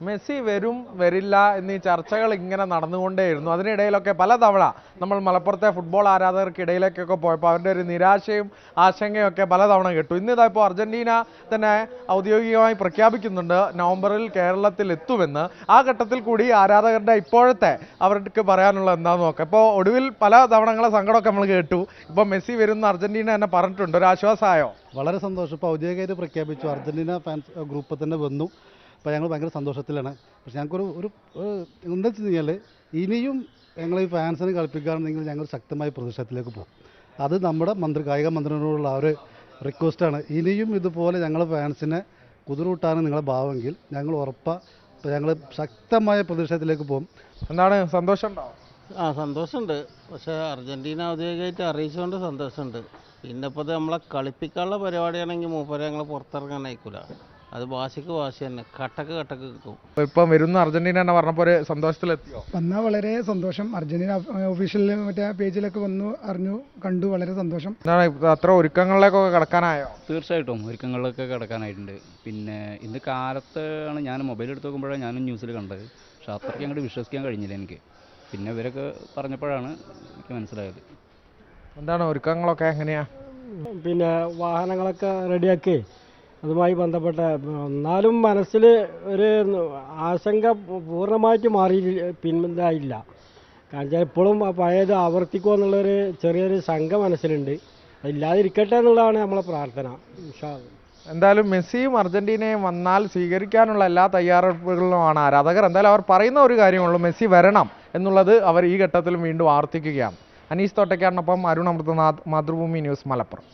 Messi വരും വരില്ല എന്നീ ചർച്ചകൾ ഇങ്ങനെ നടന്നുകൊണ്ടേയിരുന്നു. അതിനിടയിലൊക്കെ പലതവണ നമ്മൾ മലപ്പുറത്തെ ഫുട്ബോൾ ആരാധകർക്കിടയിലേക്കൊക്കെ പോയപ്പോൾ അവരുടെ ഒരു നിരാശയും ആശങ്കയൊക്കെ പലതവണ കേട്ടു. ഇന്നിതാ ഇപ്പോൾ അർജന്റീന തന്നെ ഔദ്യോഗികമായി പ്രഖ്യാപിക്കുന്നുണ്ട് നവംബറിൽ കേരളത്തിൽ എത്തുമെന്ന്. ആ ഘട്ടത്തിൽ കൂടി ആരാധകരുടെ ഇപ്പോഴത്തെ അവർക്ക് പറയാനുള്ള എന്താണെന്ന് നോക്കാം. ഇപ്പോൾ ഒടുവിൽ പല തവണങ്ങളെ സങ്കടമൊക്കെ നമ്മൾ കേട്ടു. ഇപ്പോൾ മെസ്സി വരുന്ന അർജന്റീന തന്നെ പറഞ്ഞിട്ടുണ്ട്. ഒരു ആശ്വാസമായോ? വളരെ സന്തോഷം. ഇപ്പോൾ ഔദ്യോഗികമായിട്ട് പ്രഖ്യാപിച്ചു. അർജന്റീന ഫാൻസ് ഗ്രൂപ്പ് തന്നെ വന്നു. അപ്പോൾ ഞങ്ങൾ ഭയങ്കര സന്തോഷത്തിലാണ്. പക്ഷേ ഞങ്ങൾക്കൊരു എന്താ വെച്ച് കഴിഞ്ഞാൽ ഇനിയും ഞങ്ങൾ ഈ ഫാൻസിനെ കളിപ്പിക്കുകയാണെന്നെങ്കിൽ ഞങ്ങൾ ശക്തമായ പ്രതിഷേധത്തിലേക്ക് പോകും. അത് നമ്മുടെ കായിക മന്ത്രിയോടുള്ള ഒരു റിക്വസ്റ്റാണ്. ഇനിയും ഇതുപോലെ ഞങ്ങൾ ഫാൻസിനെ കുതിരൂട്ടാനും നിങ്ങളെ ഭാവമെങ്കിൽ ഞങ്ങൾ ഞങ്ങൾ ശക്തമായ പ്രതിഷേധത്തിലേക്ക് പോകും. എന്താണ് സന്തോഷം ഉണ്ടാവും? സന്തോഷമുണ്ട്. പക്ഷേ അർജന്റീന ഔദ്യോഗികമായിട്ട് അറിയിച്ചുകൊണ്ട് സന്തോഷമുണ്ട്. പിന്നെ ഇപ്പോൾ നമ്മളെ കളിപ്പിക്കാനുള്ള പരിപാടിയാണെങ്കിൽ മൂപ്പരെ ഞങ്ങൾ പുറത്തിറങ്ങാൻ അയക്കില്ല. അത് വാശിക്ക് വാശി തന്നെ, കട്ടക്ക് കിട്ടും. ഇപ്പം വരുന്ന അർജന്റീന തന്നെ പറഞ്ഞപ്പോൾ ഒരു സന്തോഷത്തിലെത്തിയോ? വന്നാൽ വളരെ സന്തോഷം. അർജന്റീന ഒഫീഷ്യൽ മറ്റേ പേജിലൊക്കെ വന്നു കണ്ടു വളരെ സന്തോഷം. അത്ര ഒരുക്കങ്ങളിലേക്കൊക്കെ കടക്കാനായോ? തീർച്ചയായിട്ടും ഒരുക്കങ്ങളിലൊക്കെ കിടക്കാനായിട്ടുണ്ട്. പിന്നെ ഇന്ന് കാലത്ത് ആണ് ഞാൻ മൊബൈൽ എടുത്ത് നോക്കുമ്പോഴാണ് ഞാനും ന്യൂസിൽ കണ്ടത്. പക്ഷെ അത്രയ്ക്ക് അങ്ങോട്ട് വിശ്വസിക്കാൻ കഴിഞ്ഞില്ല എനിക്ക്. പിന്നെ ഇവരൊക്കെ പറഞ്ഞപ്പോഴാണ് എനിക്ക് മനസ്സിലായത്. എന്താണ് ഒരുക്കങ്ങളൊക്കെ എങ്ങനെയാ? പിന്നെ വാഹനങ്ങളൊക്കെ റെഡിയാക്കി അതുമായി ബന്ധപ്പെട്ട എന്നാലും മനസ്സിൽ ഒരു ആശങ്ക പൂർണ്ണമായിട്ട് പിന്നില്ല. കാരണം വെച്ചാൽ ഇപ്പോഴും പഴയത് ആവർത്തിക്കുക എന്നുള്ളൊരു ചെറിയൊരു ശങ്ക മനസ്സിലുണ്ട്. അതില്ലാതിരിക്കട്ടെ എന്നുള്ളതാണ് നമ്മളെ പ്രാർത്ഥന. എന്തായാലും മെസ്സിയും അർജന്റീനയും വന്നാൽ സ്വീകരിക്കാനുള്ള എല്ലാ തയ്യാറെടുപ്പുകളിലുമാണ് ആരാധകർ. എന്തായാലും അവർ പറയുന്ന ഒരു കാര്യമുള്ളൂ, മെസ്സി വരണം എന്നുള്ളത് അവർ ഈ ഘട്ടത്തിലും വീണ്ടും ആവർത്തിക്കുകയാണ്. അനീസ് തോട്ടയ്ക്കാടിനൊപ്പം അരുൺ അമൃതനാഥ്, മാതൃഭൂമി ന്യൂസ്, മലപ്പുറം.